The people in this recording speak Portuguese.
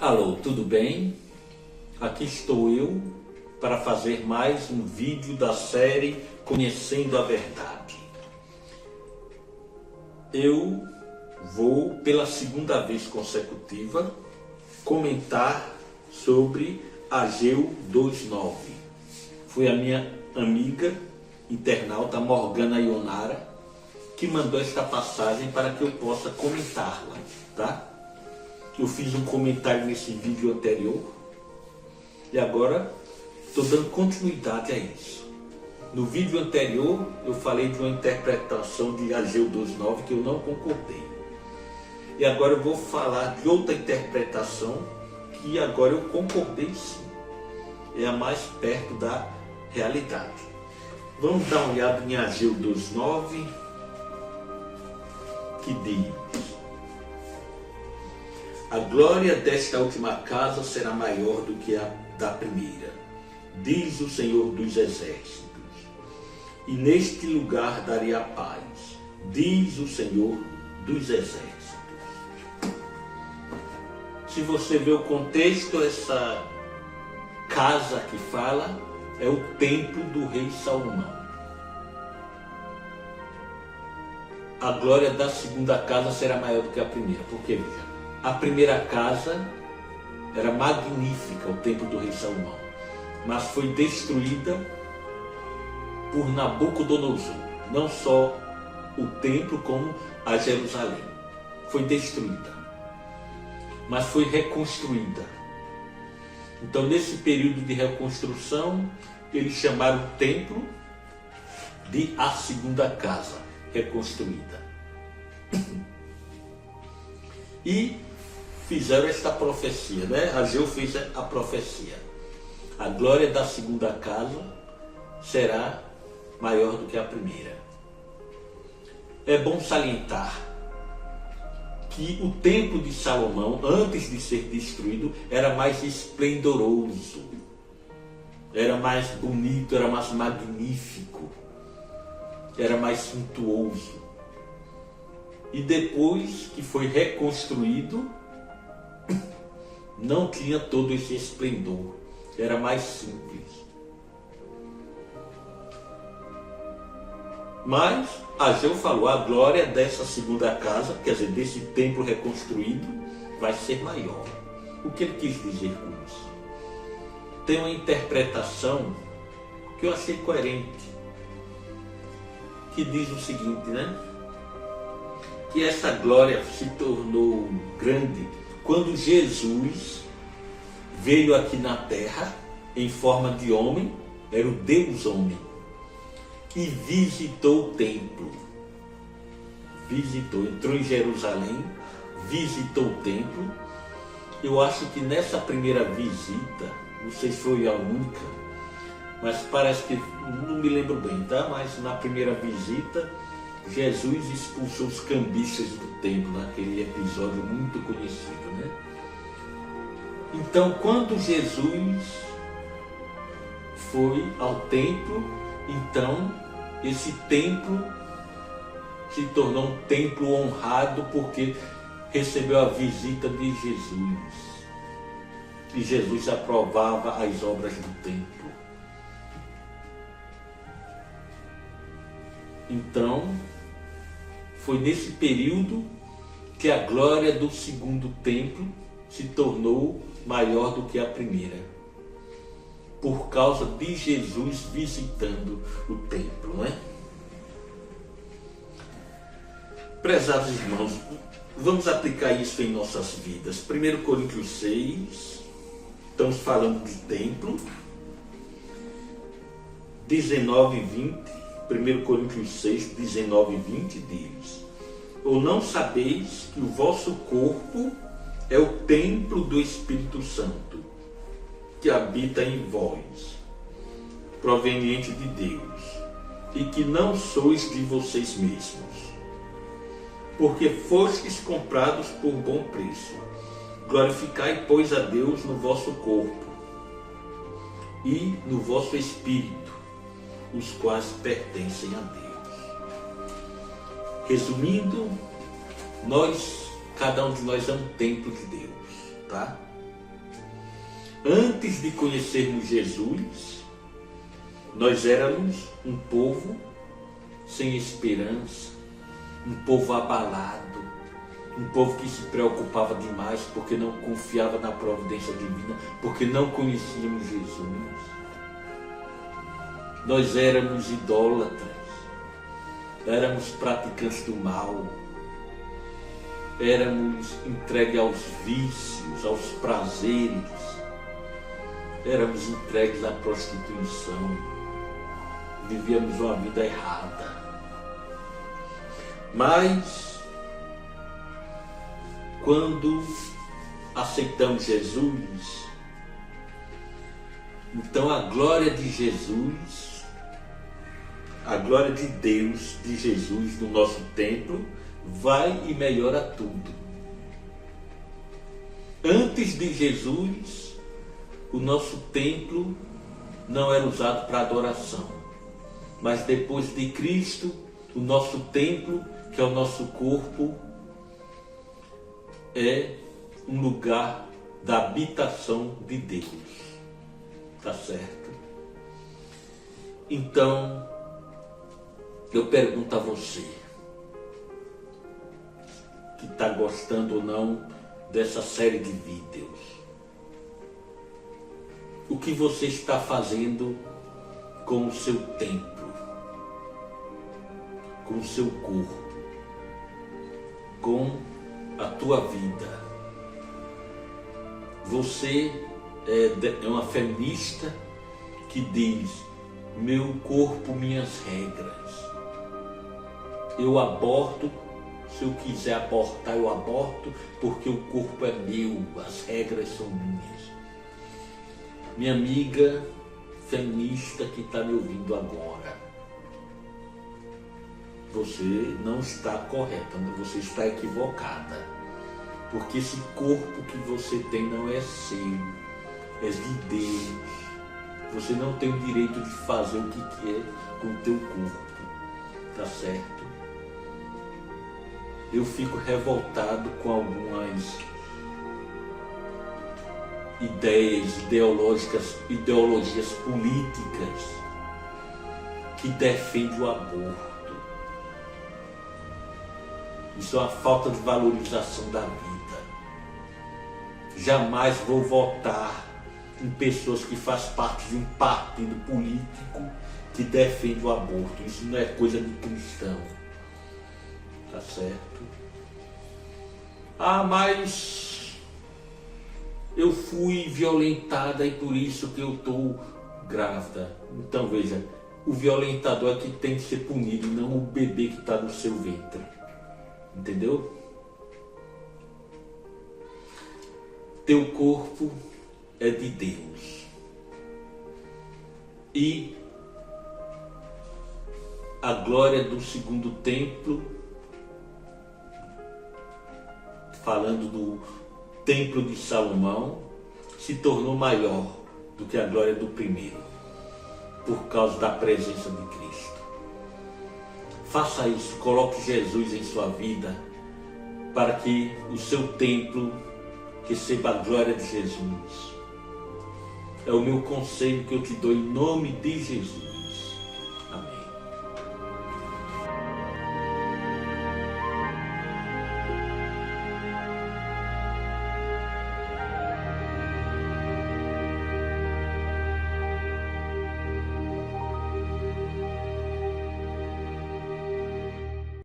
Alô, tudo bem? Aqui estou eu para fazer mais um vídeo da série Conhecendo a Verdade. Eu vou, pela segunda vez consecutiva, comentar sobre Ageu 2:9. Foi a minha amiga internauta Morgana Ionara que mandou esta passagem para que eu possa comentá-la, tá? Eu fiz um comentário nesse vídeo anterior e agora estou dando continuidade a isso. No vídeo anterior eu falei de uma interpretação de Ageu 2:9 que eu não concordei. E agora eu vou falar de outra interpretação que agora eu concordei sim. É a mais perto da realidade. Vamos dar uma olhada em Ageu 2:9, que diz: a glória desta última casa será maior do que a da primeira, diz o Senhor dos Exércitos. E neste lugar darei a paz, diz o Senhor dos Exércitos. Se você vê o contexto, essa casa que fala é o templo do rei Salomão. A glória da segunda casa será maior do que a primeira, porque veja, a primeira casa era magnífica, o templo do rei Salomão, mas foi destruída por Nabucodonosor. Não só o templo, como a Jerusalém. Foi destruída, mas foi reconstruída. Então, nesse período de reconstrução, eles chamaram o templo de a segunda casa reconstruída. E fizeram esta profecia, né? Ageu fez a profecia. A glória da segunda casa será maior do que a primeira. É bom salientar que o templo de Salomão, antes de ser destruído, era mais esplendoroso, era mais bonito, era mais magnífico, era mais suntuoso. E depois que foi reconstruído, não tinha todo esse esplendor, era mais simples. Mas Ageu falou, a glória dessa segunda casa, quer dizer, desse templo reconstruído, vai ser maior. O que ele quis dizer com isso? Tem uma interpretação que eu achei coerente, que diz o seguinte, né? Que essa glória se tornou grande quando Jesus veio aqui na terra em forma de homem, era o Deus homem, e visitou o templo. Entrou em Jerusalém, visitou o templo. Eu acho que nessa primeira visita, não sei se foi a única, mas parece que, não me lembro bem, tá? Mas na primeira visita, Jesus expulsou os cambistas do templo, naquele episódio muito conhecido, né? Então, quando Jesus foi ao templo, então esse templo se tornou um templo honrado porque recebeu a visita de Jesus. E Jesus aprovava as obras do templo. Então, foi nesse período que a glória do segundo templo se tornou maior do que a primeira, por causa de Jesus visitando o templo, não é? Prezados irmãos, vamos aplicar isso em nossas vidas. 1 Coríntios 6, estamos falando de templo, 19 e 20. 1 Coríntios 6, 19 e 20 diz: ou não sabeis que o vosso corpo é o templo do Espírito Santo, que habita em vós, proveniente de Deus, e que não sois de vocês mesmos, porque fostes comprados por bom preço. Glorificai, pois, a Deus no vosso corpo e no vosso espírito, os quais pertencem a Deus. Resumindo, cada um de nós é um templo de Deus, tá? Antes de conhecermos Jesus, nós éramos um povo sem esperança, um povo abalado, um povo que se preocupava demais porque não confiava na providência divina, porque não conhecíamos Jesus. Nós éramos idólatras, éramos praticantes do mal, éramos entregues aos vícios, aos prazeres, éramos entregues à prostituição, vivíamos uma vida errada. Mas, quando aceitamos Jesus, então a glória de Jesus, a glória de Deus, de Jesus no nosso templo, vai e melhora tudo. Antes de Jesus, o nosso templo não era usado para adoração. Mas depois de Cristo, o nosso templo, que é o nosso corpo, é um lugar da habitação de Deus. Tá certo? Então, eu pergunto a você, que está gostando ou não dessa série de vídeos, o que você está fazendo com o seu templo, com o seu corpo, com a tua vida? Você é uma feminista que diz: meu corpo, minhas regras. Eu aborto, se eu quiser abortar, eu aborto, porque o corpo é meu, as regras são minhas. Minha amiga feminista que está me ouvindo agora, você não está correta, você está equivocada. Porque esse corpo que você tem não é seu, é de Deus. Você não tem o direito de fazer o que quer com o teu corpo, tá certo? Eu fico revoltado com algumas ideologias políticas que defendem o aborto. Isso é uma falta de valorização da vida. Jamais vou votar em pessoas que fazem parte de um partido político que defende o aborto. Isso não é coisa de cristão. Tá certo? Ah, mas eu fui violentada e por isso que eu estou grávida. Então veja, o violentador é que tem que ser punido, não o bebê que está no seu ventre. Entendeu? Teu corpo é de Deus. E a glória do segundo templo, falando do templo de Salomão, se tornou maior do que a glória do primeiro, por causa da presença de Cristo. Faça isso, coloque Jesus em sua vida, para que o seu templo receba a glória de Jesus. É o meu conselho que eu te dou em nome de Jesus.